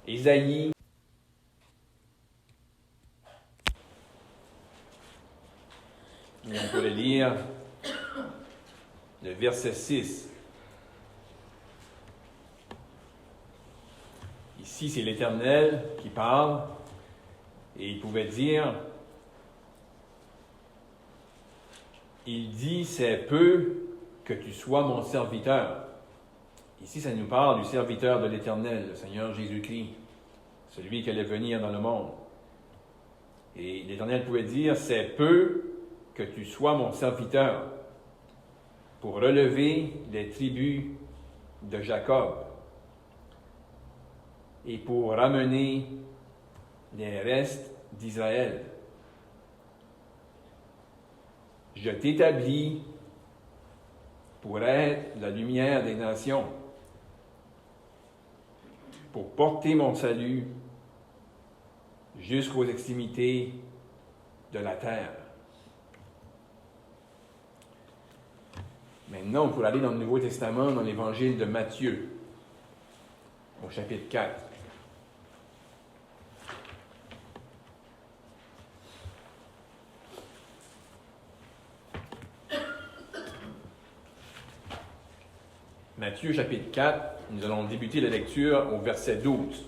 Ésaïe, et on peut le lire, le verset 6. Ici, c'est l'Éternel qui parle, et il pouvait dire, il dit, c'est peu que tu sois mon serviteur. Ici, ça nous parle du serviteur de l'Éternel, le Seigneur Jésus-Christ, celui qui allait venir dans le monde. Et l'Éternel pouvait dire, c'est peu que tu sois mon serviteur pour relever les tribus de Jacob et pour ramener les restes d'Israël. Je t'établis pour être la lumière des nations, pour porter mon salut jusqu'aux extrémités de la terre. Maintenant, pour aller dans le Nouveau Testament, dans l'Évangile de Matthieu, au chapitre 4. Matthieu, chapitre 4, nous allons débuter la lecture au verset 12.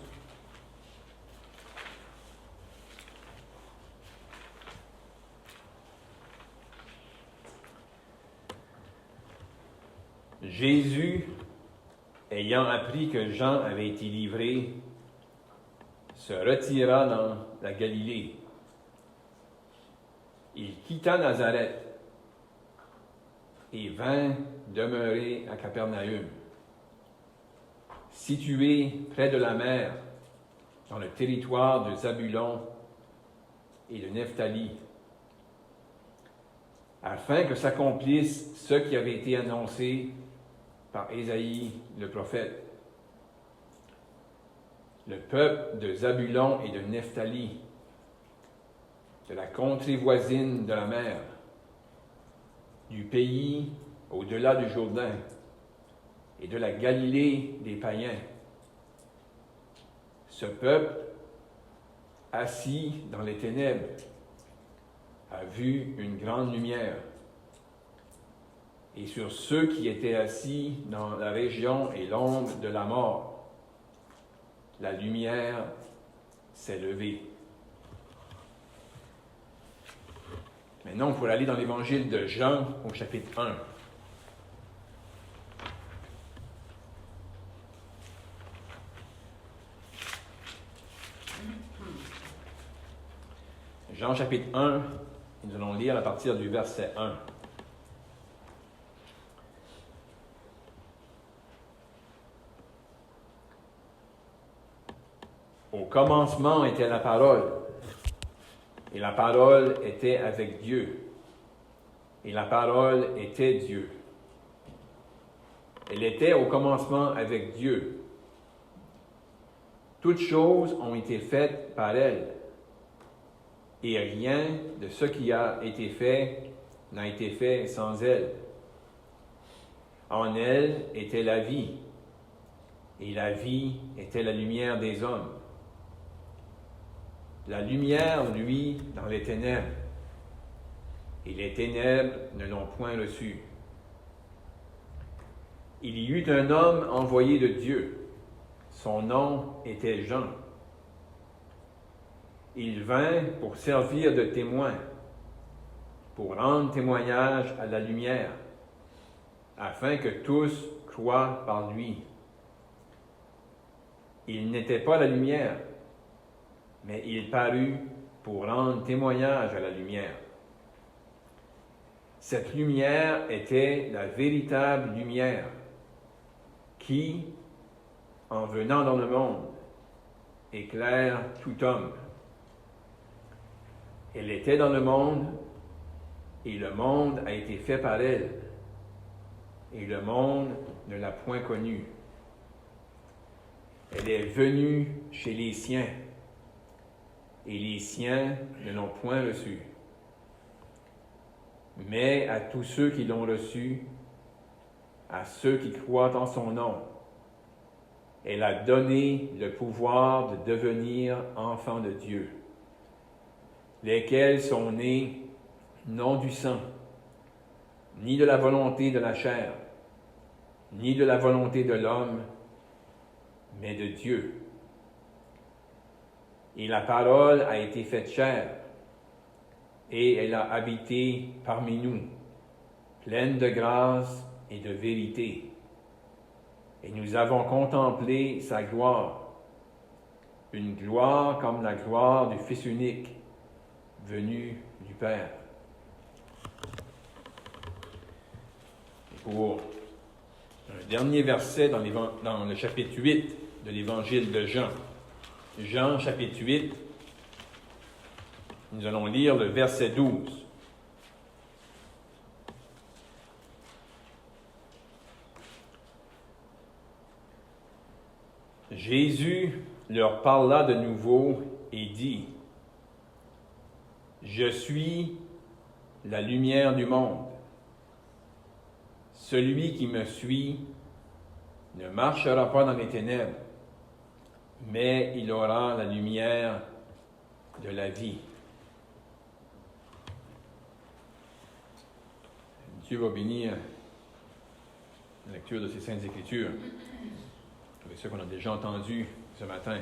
Jésus, ayant appris que Jean avait été livré, se retira dans la Galilée. Il quitta Nazareth et vint demeurer à Capernaum, situé près de la mer, dans le territoire de Zabulon et de Nephtali, afin que s'accomplisse ce qui avait été annoncé par Ésaïe le prophète. Le peuple de Zabulon et de Nephtali, de la contrée voisine de la mer, du pays au-delà du Jourdain et de la Galilée des païens. Ce peuple, assis dans les ténèbres, a vu une grande lumière. Et sur ceux qui étaient assis dans la région et l'ombre de la mort, la lumière s'est levée. Maintenant, pour aller dans l'Évangile de Jean au chapitre 1. Jean chapitre 1, nous allons lire à partir du verset 1. Au commencement était la parole, et la parole était avec Dieu, et la parole était Dieu. Elle était au commencement avec Dieu. Toutes choses ont été faites par elle, et rien de ce qui a été fait n'a été fait sans elle. En elle était la vie, et la vie était la lumière des hommes. La lumière, lui, dans les ténèbres, et les ténèbres ne l'ont point reçue. Il y eut un homme envoyé de Dieu. Son nom était Jean. Il vint pour servir de témoin, pour rendre témoignage à la lumière, afin que tous croient par lui. Il n'était pas la lumière, mais il parut pour rendre témoignage à la lumière. Cette lumière était la véritable lumière qui, en venant dans le monde, éclaire tout homme. Elle était dans le monde, et le monde a été fait par elle, et le monde ne l'a point connue. Elle est venue chez les siens, et les siens ne l'ont point reçue. Mais à tous ceux qui l'ont reçue, à ceux qui croient en son nom, Elle a donné le pouvoir de devenir enfants de Dieu, lesquels sont nés non du sang, ni de la volonté de la chair, ni de la volonté de l'homme, mais de Dieu. Et la parole a été faite chair, et elle a habité parmi nous, pleine de grâce et de vérité. Et nous avons contemplé sa gloire, une gloire comme la gloire du Fils unique, venu du Père. Et pour un dernier verset dans le chapitre 8 de l'Évangile de Jean, Jean chapitre 8, nous allons lire le verset 12. Jésus leur parla de nouveau et dit, « Je suis la lumière du monde. Celui qui me suit ne marchera pas dans les ténèbres, mais il aura la lumière de la vie. » Dieu va bénir la lecture de ces Saintes Écritures. C'est ce qu'on a déjà entendu ce matin.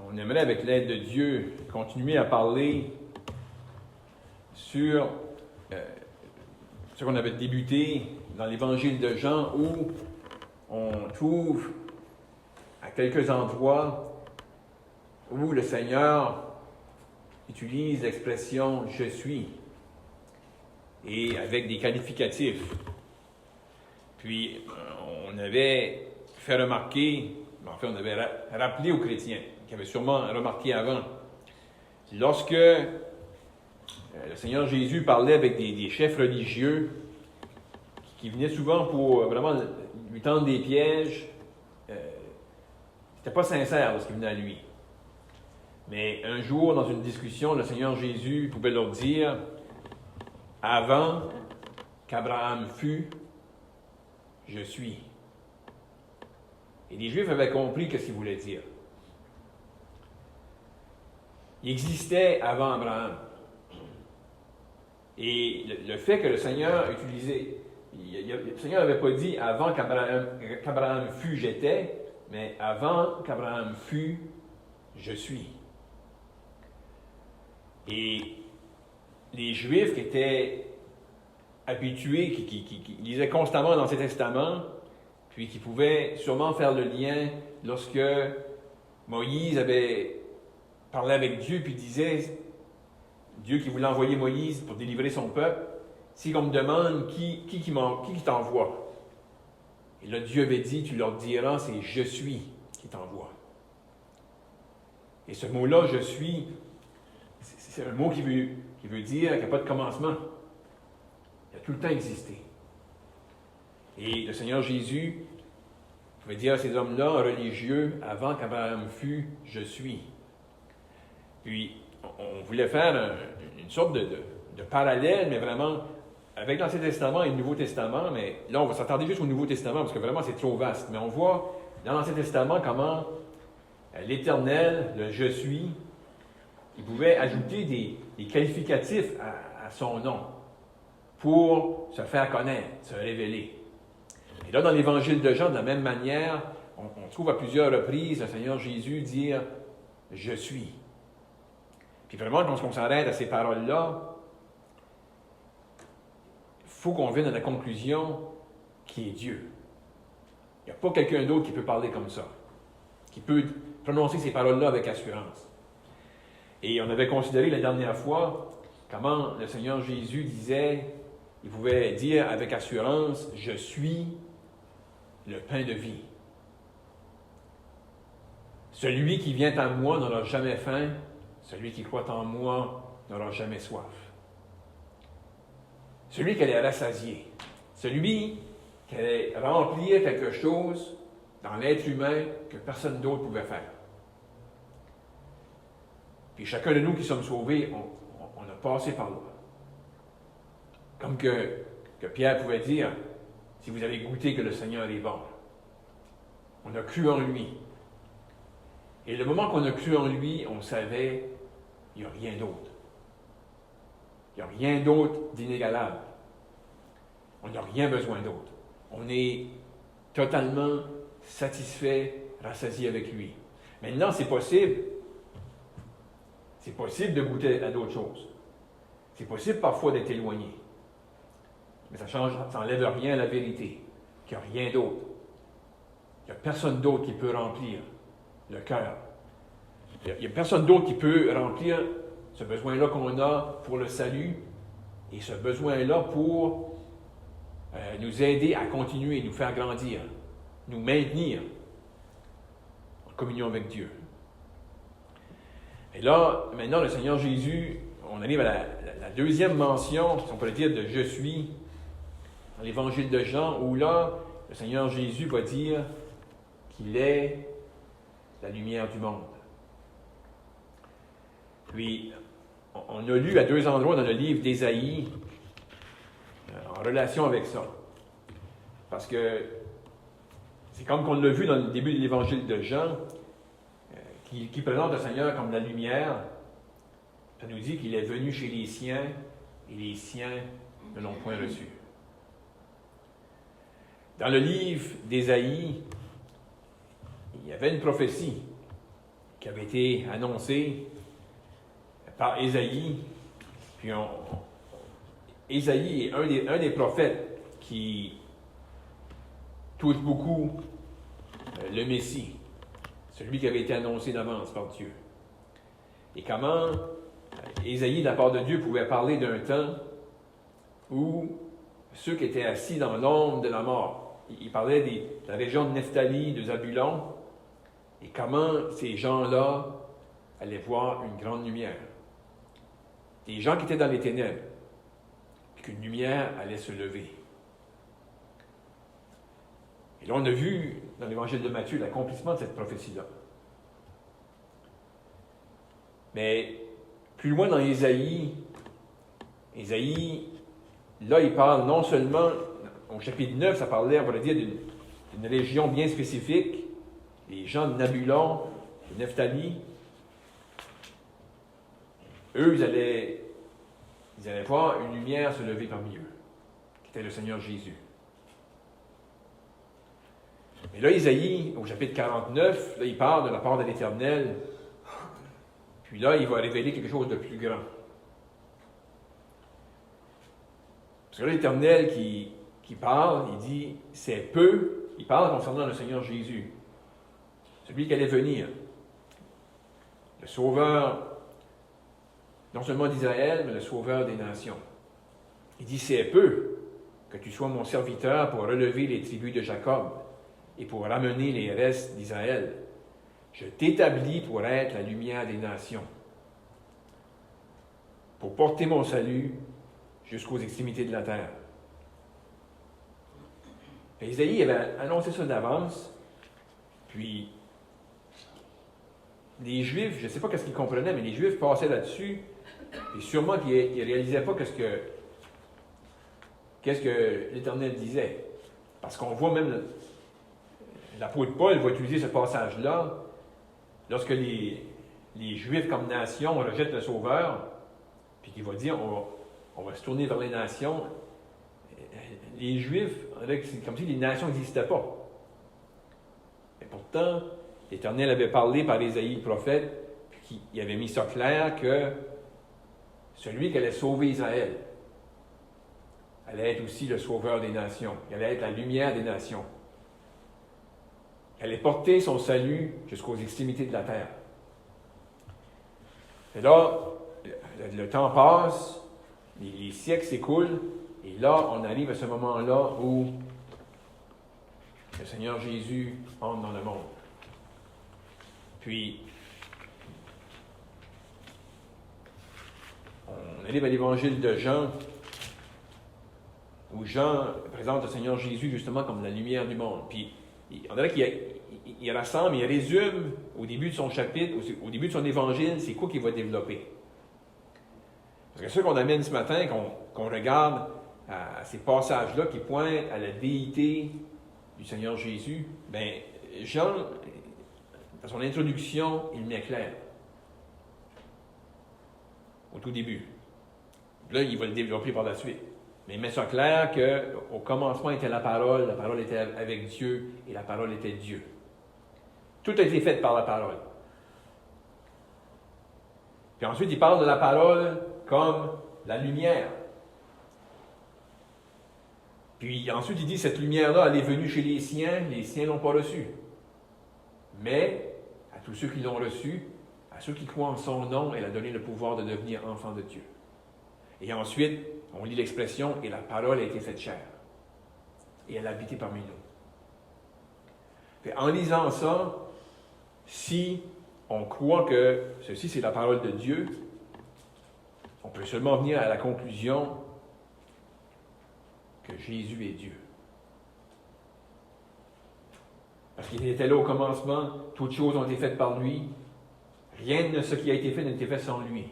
On aimerait, avec l'aide de Dieu, continuer à parler sur ce qu'on avait débuté dans l'Évangile de Jean, où on trouve à quelques endroits où le Seigneur utilise l'expression « je suis » et avec des qualificatifs. Puis, on avait fait remarquer, enfin, on avait rappelé aux chrétiens, qui avaient sûrement remarqué avant, lorsque le Seigneur Jésus parlait avec des chefs religieux qui venaient souvent pour vraiment lui tendre des pièges, c'était pas sincère ce qui venait à lui. Mais un jour, dans une discussion, le Seigneur Jésus pouvait leur dire, « Avant qu'Abraham fût, je suis. » Et les Juifs avaient compris ce qu'il voulait dire. Il existait avant Abraham. Et le fait que le Seigneur utilisait, le Seigneur n'avait pas dit avant qu'Abraham fût, j'étais, mais avant qu'Abraham fût, je suis. Et les Juifs qui étaient habitués, qui lisaient constamment l'Ancien Testament, puis qui pouvaient sûrement faire le lien lorsque Moïse avait parlé avec Dieu, puis disait, Dieu qui voulait envoyer Moïse pour délivrer son peuple, si on me demande qui t'envoie. Et là, Dieu avait dit, tu leur diras, c'est « je suis » qui t'envoie. Et ce mot-là, « je suis », c'est un mot qui veut dire qu'il n'y a pas de commencement. Il a tout le temps existé. Et le Seigneur Jésus pouvait dire à ces hommes-là, religieux, avant qu'Abraham fût, je suis. Puis, on voulait faire une sorte de parallèle, mais vraiment avec l'Ancien Testament et le Nouveau Testament. Mais là, on va s'attarder juste au Nouveau Testament parce que vraiment, c'est trop vaste. Mais on voit dans l'Ancien Testament comment l'Éternel, le je suis, il pouvait ajouter des qualificatifs à son nom pour se faire connaître, se révéler. Et là, dans l'Évangile de Jean, de la même manière, on trouve à plusieurs reprises le Seigneur Jésus dire « Je suis ». Puis vraiment, quand on s'arrête à ces paroles-là, il faut qu'on vienne à la conclusion qui est Dieu. Il n'y a pas quelqu'un d'autre qui peut parler comme ça, qui peut prononcer ces paroles-là avec assurance. Et on avait considéré la dernière fois comment le Seigneur Jésus disait, il pouvait dire avec assurance, « Je suis le pain de vie. Celui qui vient à moi n'aura jamais faim, celui qui croit en moi n'aura jamais soif. » Celui qui allait rassasier, celui qui allait remplir quelque chose dans l'être humain que personne d'autre pouvait faire. Puis chacun de nous qui sommes sauvés, on a passé par là. Comme que Pierre pouvait dire, « Si si vous avez goûté que le Seigneur est bon. On a cru en lui. Et le moment qu'on a cru en lui, on savait qu'il n'y a rien d'autre. Il n'y a rien d'autre d'inégalable. On n'a rien besoin d'autre. On est totalement satisfait, rassasié avec lui. Maintenant, c'est possible. C'est possible de goûter à d'autres choses. C'est possible parfois d'être éloigné. Mais ça n'enlève rien à la vérité, qu'il n'y a rien d'autre. Il n'y a personne d'autre qui peut remplir le cœur. Il n'y a personne d'autre qui peut remplir ce besoin-là qu'on a pour le salut et ce besoin-là pour nous aider à continuer, nous faire grandir, nous maintenir en communion avec Dieu. Et là, maintenant, le Seigneur Jésus, on arrive à la deuxième mention, si on pourrait dire, de « Je suis » dans l'Évangile de Jean, où là, le Seigneur Jésus va dire qu'il est la lumière du monde. Puis, on a lu à deux endroits dans le livre d'Ésaïe, en relation avec ça. Parce que c'est comme qu'on l'a vu dans le début de l'Évangile de Jean, qui présente le Seigneur comme la lumière. Ça nous dit qu'il est venu chez les siens, et les siens ne l'ont point reçu. Dans le livre d'Ésaïe, il y avait une prophétie qui avait été annoncée par Ésaïe. Puis Ésaïe est un des prophètes qui touche beaucoup le Messie, celui qui avait été annoncé d'avance par Dieu. Et comment Ésaïe, de la part de Dieu, pouvait parler d'un temps où ceux qui étaient assis dans l'ombre de la mort, il parlait de la région de Nephtali, de Zabulon, et comment ces gens-là allaient voir une grande lumière. Des gens qui étaient dans les ténèbres, et qu'une lumière allait se lever. Et là, on a vu dans l'Évangile de Matthieu l'accomplissement de cette prophétie-là. Mais plus loin dans Ésaïe, là, il parle non seulement, au chapitre 9, ça parlait, on va dire, d'une région bien spécifique, les gens de Nabulon, de Nephtali. Eux, ils allaient voir une lumière se lever parmi eux, qui était le Seigneur Jésus. Mais là, Ésaïe, au chapitre 49, là, il parle de la part de l'Éternel. Puis là, il va révéler quelque chose de plus grand. Parce que là, l'Éternel qui parle, il dit, c'est peu, il parle concernant le Seigneur Jésus, celui qui allait venir, le Sauveur, non seulement d'Israël, mais le Sauveur des nations. Il dit, c'est peu que tu sois mon serviteur pour relever les tribus de Jacob et pour ramener les restes d'Israël. Je t'établis pour être la lumière des nations, pour porter mon salut jusqu'aux extrémités de la terre. Et Isaïe avait annoncé ça d'avance, puis les Juifs, je ne sais pas ce qu'ils comprenaient, mais les Juifs passaient là-dessus, et sûrement qu'ils ne réalisaient pas qu'est-ce que l'Éternel disait. Parce qu'on voit même l'apôtre Paul va utiliser ce passage-là lorsque les Juifs comme nation rejettent le Sauveur, puis qu'il va dire on va se tourner vers les nations. Les Juifs, c'est comme si les nations n'existaient pas. Et pourtant, l'Éternel avait parlé par Ésaïe le prophète, puis il avait mis ça clair que celui qui allait sauver Israël allait être aussi le sauveur des nations. Il allait être la lumière des nations. Il allait porter son salut jusqu'aux extrémités de la terre. Et là, le temps passe, les siècles s'écoulent, et là, on arrive à ce moment-là où le Seigneur Jésus entre dans le monde. Puis, on arrive à l'Évangile de Jean, où Jean présente le Seigneur Jésus justement comme la lumière du monde. Puis, on dirait qu'il rassemble, il résume au début de son chapitre, au début de son évangile, c'est quoi qu'il va développer. Parce que ce qu'on amène ce matin, qu'on regarde à ces passages-là qui pointent à la déité du Seigneur Jésus, bien, Jean, dans son introduction, il met clair. Au tout début. Là, il va le développer par la suite. Mais il met ça clair qu'au commencement était la parole était avec Dieu, et la parole était Dieu. Tout a été fait par la parole. Puis ensuite, il parle de la parole comme la lumière. Puis ensuite, il dit, cette lumière-là, elle est venue chez les siens ne l'ont pas reçue. Mais, à tous ceux qui l'ont reçue, à ceux qui croient en son nom, elle a donné le pouvoir de devenir enfants de Dieu. Et ensuite, on lit l'expression, et la parole a été faite chair. Et elle a habité parmi nous. Puis en lisant ça, si on croit que ceci c'est la parole de Dieu, on peut seulement venir à la conclusion que Jésus est Dieu. Parce qu'il était là au commencement, toutes choses ont été faites par lui, rien de ce qui a été fait n'a été fait sans lui.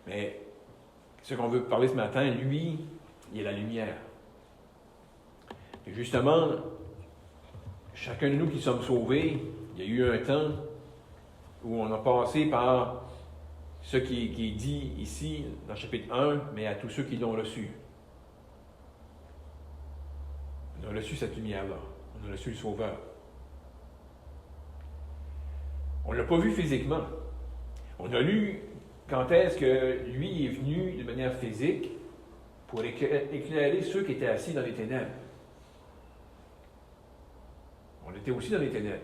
Mais ce qu'on veut parler ce matin, lui, il est la lumière. Et justement, chacun de nous qui sommes sauvés, il y a eu un temps où on a passé par ce qui est dit ici, dans le chapitre 1, mais à tous ceux qui l'ont reçu. On a reçu cette lumière-là. On a reçu le Sauveur. On ne l'a pas vu physiquement. On a lu quand est-ce que lui est venu de manière physique pour éclairer ceux qui étaient assis dans les ténèbres. On était aussi dans les ténèbres.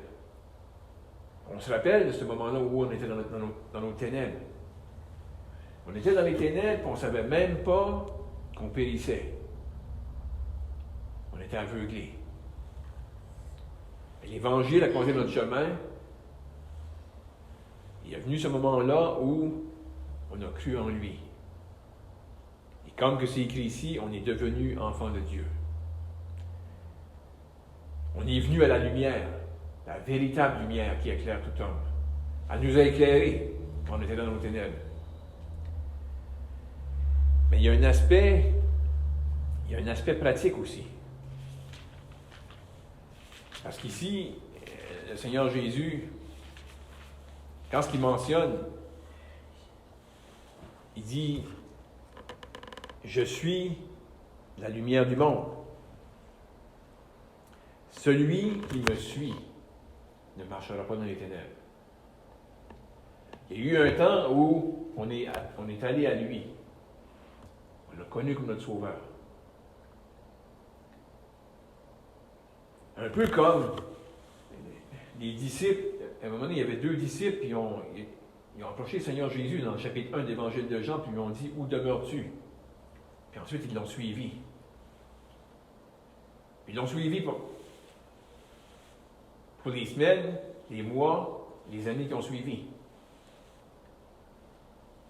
On se rappelle de ce moment-là où on était dans nos ténèbres. On était dans les ténèbres et on ne savait même pas qu'on périssait. On était aveuglés. Et l'Évangile a croisé notre chemin. Il est venu ce moment-là où on a cru en lui. Et comme que c'est écrit ici, on est devenu enfant de Dieu. On est venu à la lumière, la véritable lumière qui éclaire tout homme. Elle nous a éclairés quand on était dans nos ténèbres. Mais il y a un aspect pratique aussi. Parce qu'ici, le Seigneur Jésus, quand ce qu'il mentionne, il dit « Je suis la lumière du monde. Celui qui me suit ne marchera pas dans les ténèbres. » Il y a eu un temps où on est allé à lui. On l'a connu comme notre Sauveur. Un peu comme les disciples. À un moment donné, il y avait 2 disciples, puis ils ont approché le Seigneur Jésus dans le chapitre 1 de l'Évangile de Jean, puis ils lui ont dit « Où demeures-tu? » Puis ensuite, ils l'ont suivi. Ils l'ont suivi pour les semaines, les mois, les années qui ont suivi.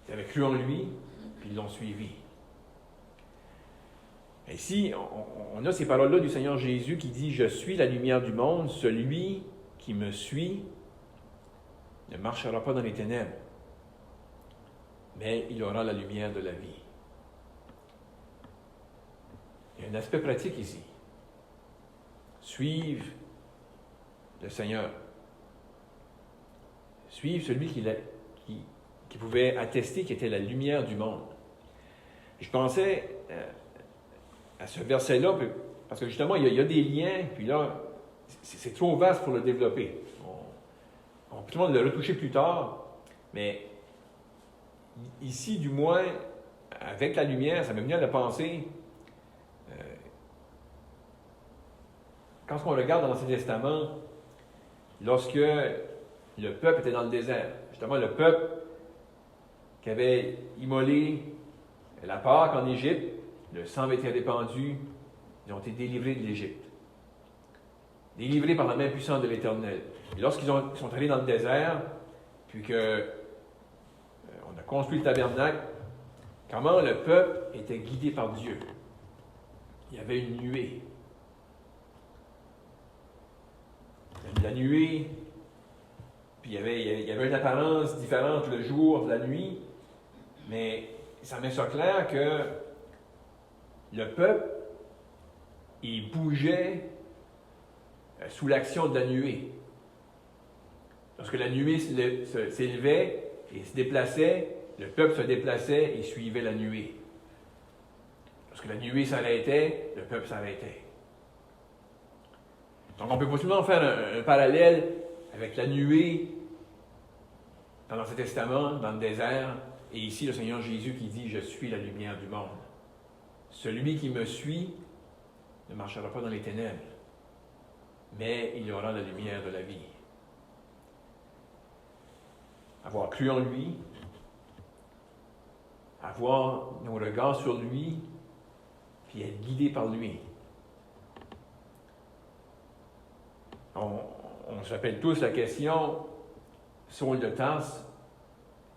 Ils avaient cru en lui, puis ils l'ont suivi. Et ici, on a ces paroles-là du Seigneur Jésus qui dit « Je suis la lumière du monde, celui qui me suit ne marchera pas dans les ténèbres, mais il aura la lumière de la vie. » Il y a un aspect pratique ici. Suivre le Seigneur. Suivre celui qui pouvait attester qu'il était la lumière du monde. Je pensais à ce verset-là, parce que justement, il y a des liens, puis là, c'est trop vaste pour le développer. On peut le retoucher plus tard, mais ici, du moins, avec la lumière, ça m'est venu à la pensée, quand on regarde dans l'Ancien Testament, lorsque le peuple était dans le désert, justement, le peuple qui avait immolé la Pâque en Égypte, le sang avait été répandu, ils ont été délivrés de l'Égypte. Délivrés par la main puissante de l'Éternel. Et lorsqu'ils sont allés dans le désert, puis qu'on a construit le tabernacle, comment le peuple était guidé par Dieu. Il y avait une nuée. La nuée, puis il y avait une apparence différente le jour, la nuit, mais ça met ça clair que le peuple, il bougeait sous l'action de la nuée. Lorsque la nuée s'élevait et se déplaçait, le peuple se déplaçait et suivait la nuée. Lorsque la nuée s'arrêtait, le peuple s'arrêtait. Donc on peut possiblement faire un parallèle avec la nuée dans l'Ancien Testament, dans le désert, et ici le Seigneur Jésus qui dit « Je suis la lumière du monde ». Celui qui me suit ne marchera pas dans les ténèbres, mais il aura la lumière de la vie. Avoir cru en lui, avoir nos regards sur lui, puis être guidé par lui. On se rappelle tous la question, Saul de Tarse,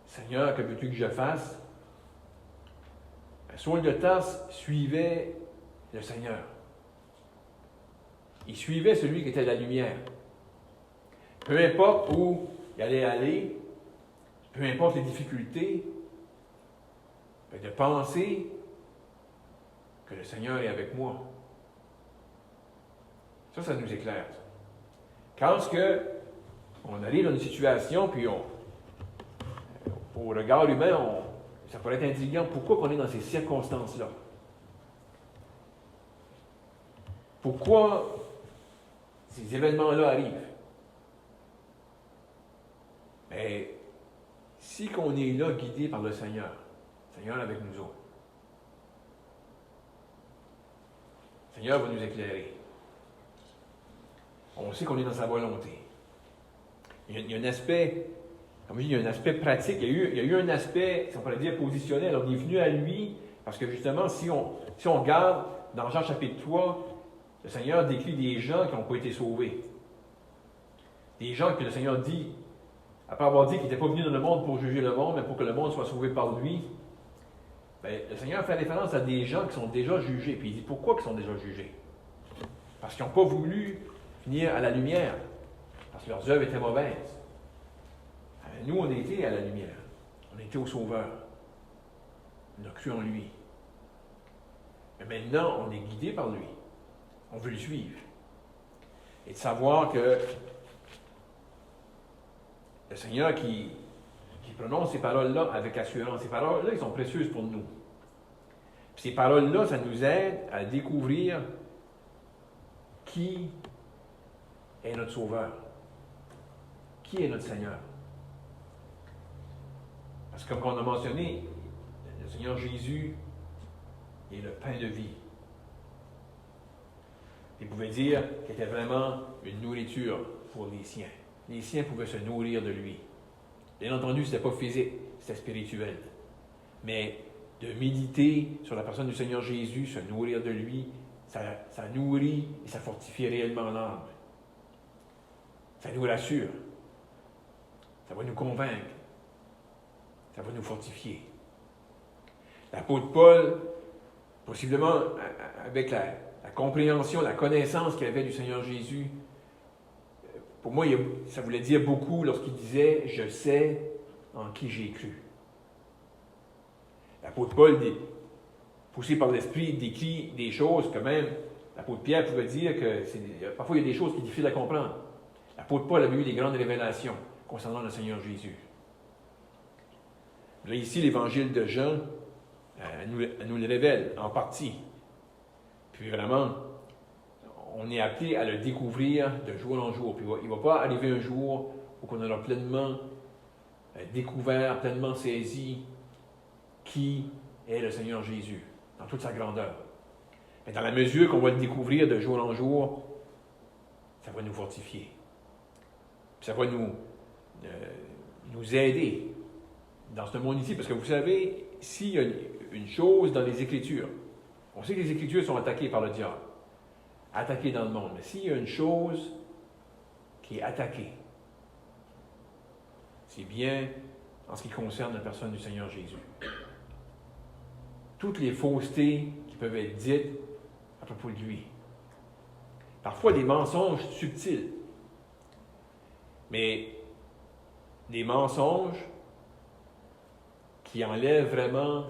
Seigneur, que veux-tu que je fasse? Saul de Tarse suivait le Seigneur. Il suivait celui qui était la lumière. Peu importe où il allait aller, peu importe les difficultés, de penser que le Seigneur est avec moi. Ça nous éclaire. Quand on arrive dans une situation, puis au regard humain, ça pourrait être intriguant. Pourquoi on est dans ces circonstances-là? Pourquoi ces événements-là arrivent? Mais si qu'on est là guidé par le Seigneur avec nous autres, le Seigneur va nous éclairer. On sait qu'on est dans sa volonté. Il y a un aspect, comme je dis, il y a un aspect pratique. Il y a eu un aspect, si on pourrait dire, positionnel. On est venu à lui, parce que justement, si on regarde dans Jean chapitre 3, le Seigneur décrit des gens qui n'ont pas été sauvés. Des gens que le Seigneur dit, après avoir dit qu'il n'était pas venu dans le monde pour juger le monde, mais pour que le monde soit sauvé par lui, bien, le Seigneur fait référence à des gens qui sont déjà jugés. Puis il dit, pourquoi ils sont déjà jugés? Parce qu'ils n'ont pas voulu venir à la lumière, parce que leurs œuvres étaient mauvaises. Nous, on était à la lumière. On était au Sauveur. On a cru en lui. Mais maintenant, on est guidé par lui. On veut le suivre. Et de savoir que le Seigneur qui prononce ces paroles-là avec assurance, ces paroles-là, elles sont précieuses pour nous. Puis ces paroles-là, ça nous aide à découvrir qui est notre Sauveur. Qui est notre Seigneur? Parce que comme on a mentionné, le Seigneur Jésus est le pain de vie. Il pouvait dire qu'il était vraiment une nourriture pour les siens. Les siens pouvaient se nourrir de lui. Bien entendu, ce n'était pas physique, c'était spirituel. Mais de méditer sur la personne du Seigneur Jésus, se nourrir de lui, ça nourrit et ça fortifie réellement l'âme. Ça nous rassure. Ça va nous convaincre. Ça va nous fortifier. L'apôtre Paul, possiblement avec la compréhension, la connaissance qu'il avait du Seigneur Jésus, pour moi, ça voulait dire beaucoup lorsqu'il disait « Je sais en qui j'ai cru ». L'apôtre Paul, poussé par l'Esprit, décrit des choses que même l'apôtre Pierre pouvait dire que parfois il y a des choses qui sont difficiles à comprendre. L'apôtre Paul avait eu des grandes révélations concernant le Seigneur Jésus. Là, ici, l'évangile de Jean nous le révèle en partie. Puis vraiment, on est appelé à le découvrir de jour en jour. Puis il ne va pas arriver un jour où on aura pleinement découvert, pleinement saisi qui est le Seigneur Jésus, dans toute sa grandeur. Mais dans la mesure qu'on va le découvrir de jour en jour, ça va nous fortifier. Puis ça va nous aider dans ce monde ici. Parce que vous savez, s'il y a une chose dans les Écritures, on sait que les Écritures sont attaquées par le diable, attaquées dans le monde. Mais s'il y a une chose qui est attaquée, c'est bien en ce qui concerne la personne du Seigneur Jésus. Toutes les faussetés qui peuvent être dites à propos de lui. Parfois des mensonges subtils, mais des mensonges qui enlèvent vraiment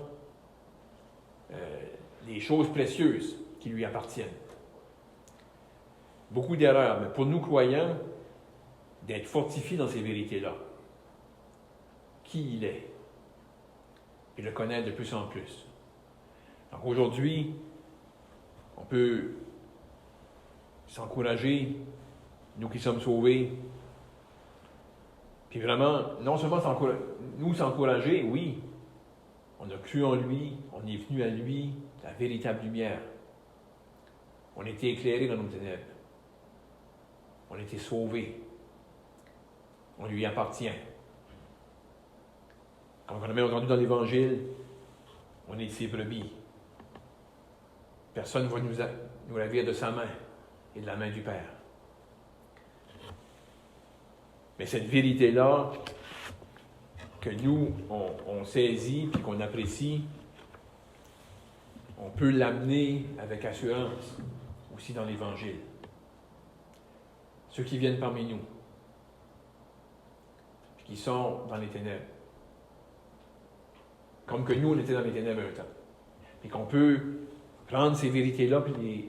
les choses précieuses qui lui appartiennent. Beaucoup d'erreurs, mais pour nous croyants, d'être fortifiés dans ces vérités-là. Qui il est. Et le connaître de plus en plus. Donc aujourd'hui, on peut s'encourager, nous qui sommes sauvés, puis vraiment, non seulement nous s'encourager, oui, on a cru en lui, on est venu à lui, la véritable lumière. On a été éclairés dans nos ténèbres. On a été sauvés. On lui appartient. Comme on a même entendu dans l'Évangile, on est ses brebis. Personne ne va nous ravir de sa main et de la main du Père. Mais cette vérité-là, que nous, on saisit et qu'on apprécie, on peut l'amener avec assurance aussi dans l'Évangile. Ceux qui viennent parmi nous, qui sont dans les ténèbres, comme que nous, on était dans les ténèbres un temps, et qu'on peut prendre ces vérités-là et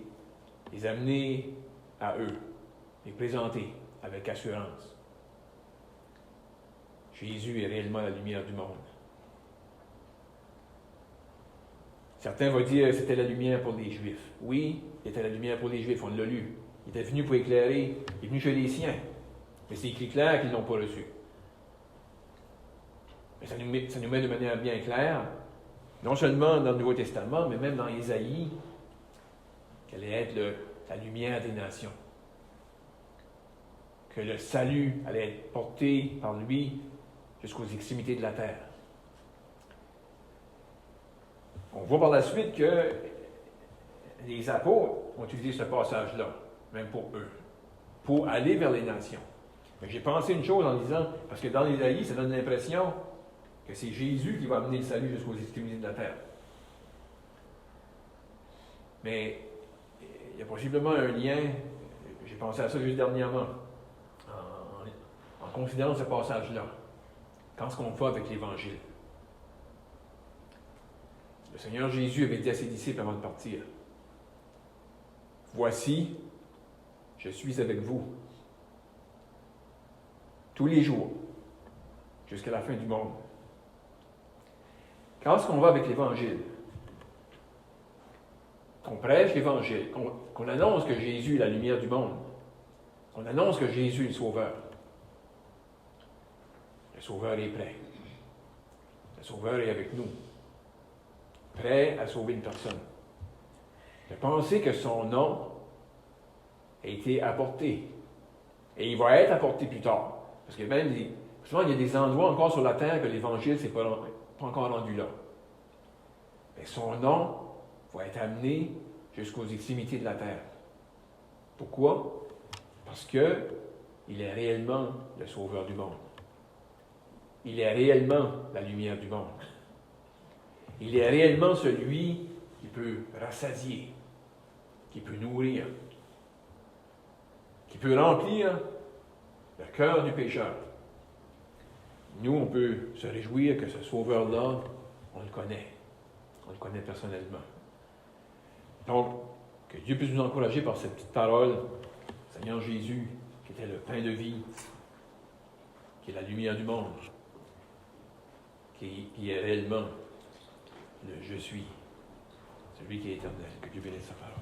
les amener à eux, les présenter avec assurance. Jésus est réellement la lumière du monde. Certains vont dire que c'était la lumière pour les Juifs. Oui, il était la lumière pour les Juifs, on l'a lu. Il était venu pour éclairer, il est venu chez les siens. Mais c'est écrit clair qu'ils ne l'ont pas reçu. Mais ça nous met de manière bien claire, non seulement dans le Nouveau Testament, mais même dans Ésaïe, qu'elle allait être la lumière des nations. Que le salut allait être porté par lui jusqu'aux extrémités de la terre. On voit par la suite que les apôtres ont utilisé ce passage-là, même pour eux, pour aller vers les nations. Mais j'ai pensé une chose en disant, parce que dans l'Ésaïe, ça donne l'impression que c'est Jésus qui va amener le salut jusqu'aux extrémités de la terre. Mais il y a possiblement un lien, j'ai pensé à ça juste dernièrement, en considérant ce passage-là. Qu'est-ce qu'on fait avec l'Évangile? Le Seigneur Jésus avait dit à ses disciples avant de partir, « Voici, je suis avec vous tous les jours, jusqu'à la fin du monde. » Quand est-ce qu'on va avec l'Évangile? Qu'on prêche l'Évangile, qu'on annonce que Jésus est la lumière du monde, qu'on annonce que Jésus est le Sauveur. Le Sauveur est prêt. Le Sauveur est avec nous, prêt à sauver une personne. De penser que son nom a été apporté, et il va être apporté plus tard. Parce que même, souvent, il y a des endroits encore sur la terre que l'Évangile ne s'est pas encore rendu là. Mais son nom va être amené jusqu'aux extrémités de la terre. Pourquoi? Parce qu'il est réellement le Sauveur du monde. Il est réellement la lumière du monde. Il est réellement celui qui peut rassasier, qui peut nourrir, qui peut remplir le cœur du pécheur. Nous, on peut se réjouir que ce Sauveur-là, on le connaît. On le connaît personnellement. Donc, que Dieu puisse nous encourager par cette petite parole, Seigneur Jésus, qui était le pain de vie, qui est la lumière du monde, qui est réellement le Je suis, celui qui est éternel. Que Dieu bénisse sa parole.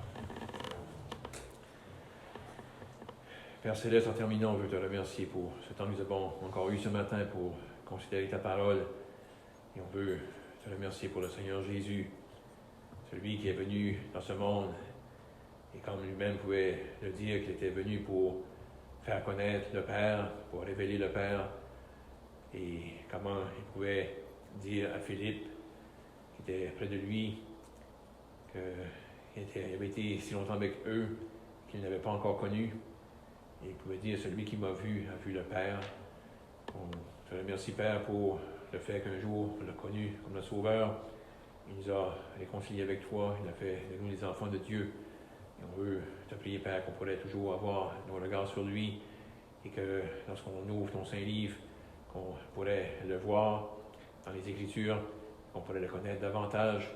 Père Céleste, en terminant, on veut te remercier pour ce temps que nous avons encore eu ce matin pour considérer ta parole. Et on veut te remercier pour le Seigneur Jésus, celui qui est venu dans ce monde et comme lui-même pouvait le dire, qu'il était venu pour faire connaître le Père, pour révéler le Père, et comment il pouvait dire à Philippe, qui était près de lui, qu'il avait été si longtemps avec eux, qu'il n'avait pas encore connu, et il pouvait dire, celui qui m'a vu a vu le Père. On te remercie, Père, pour le fait qu'un jour, on l'a connu comme le Sauveur. Il nous a réconciliés avec toi, il a fait de nous les enfants de Dieu. Et on veut te prier, Père, qu'on pourrait toujours avoir nos regards sur lui, et que lorsqu'on ouvre ton Saint-Livre, qu'on pourrait le voir dans les Écritures, qu'on pourrait le connaître davantage,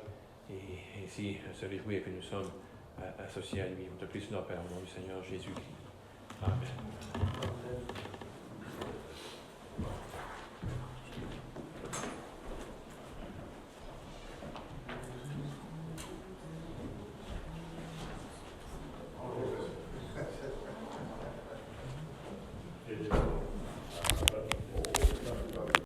et ainsi se réjouir que nous sommes associés à lui. On te prie, Père, au nom du Seigneur Jésus-Christ. Amen.